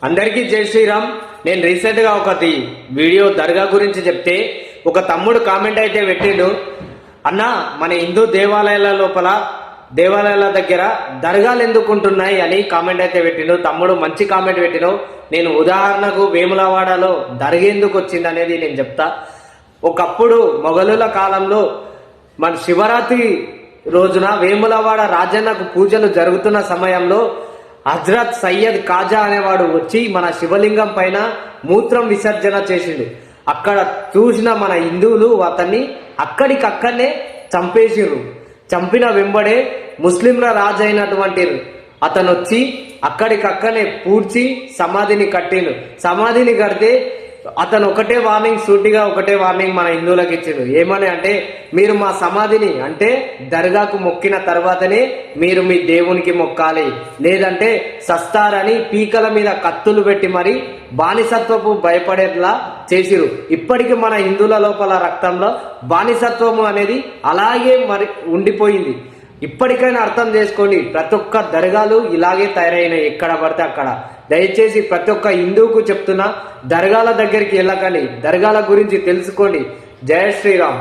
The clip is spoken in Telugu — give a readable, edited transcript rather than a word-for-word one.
అందరికీ జై శ్రీరామ్. నేను రీసెంట్ గా ఒకటి వీడియో దర్గా గురించి చెప్తే ఒక తమ్ముడు కామెంట్ అయితే పెట్టిండు, అన్న మన హిందూ దేవాలయాల లోపల దేవాలయాల దగ్గర దర్గాలు ఎందుకు ఉంటున్నాయి అని కామెంట్ అయితే పెట్టిండు. తమ్ముడు మంచి కామెంట్ పెట్టిను. నేను ఉదాహరణకు వేములవాడలో దర్గా ఎందుకు వచ్చింది అనేది నేను చెప్తా. ఒకప్పుడు మొఘలుల కాలంలో మన శివరాత్రి రోజున వేములవాడ రాజన్నకు పూజలు జరుగుతున్న సమయంలో హజ్రత్ సయ్యద్ కాజా అనేవాడు వచ్చి మన శివలింగం పైన మూత్రం విసర్జన చేసిండు. అక్కడ చూసిన మన హిందువులు అతన్ని అక్కడికక్కడనే చంపేసిర్రు. చంపిన వెంబడే ముస్లింల రాజు అయినటువంటి అతను వచ్చి అక్కడికక్కడనే పూడ్చి సమాధిని కట్టిండు. సమాధిని కడితే అతను ఒకటే వార్నింగ్, సూటిగా ఒకటే వార్నింగ్ మన హిందువులకు ఇచ్చిండు. ఏమని అంటే, మీరు మా సమాధిని అంటే దర్గాకు మొక్కిన తర్వాతనే మీరు మీ దేవునికి మొక్కాలి, లేదంటే సస్తారని పీకల మీద కత్తులు పెట్టి మరి బానిసత్వపు భయపడేలా చేసిరు. ఇప్పటికీ మన హిందువుల లోపల రక్తంలో బానిసత్వము అనేది అలాగే మరి ఉండిపోయింది. ఇప్పటికైనా అర్థం చేసుకోండి, ప్రతి ఒక్క దర్గాలు ఇలాగే తయారైనాయి ఎక్కడ పడితే అక్కడ. దయచేసి ప్రతి ఒక్క హిందువుకు చెప్తున్నా, దర్గాల దగ్గరికి వెళ్ళకండి, దర్గాల గురించి తెలుసుకోండి. జయ శ్రీరామ్.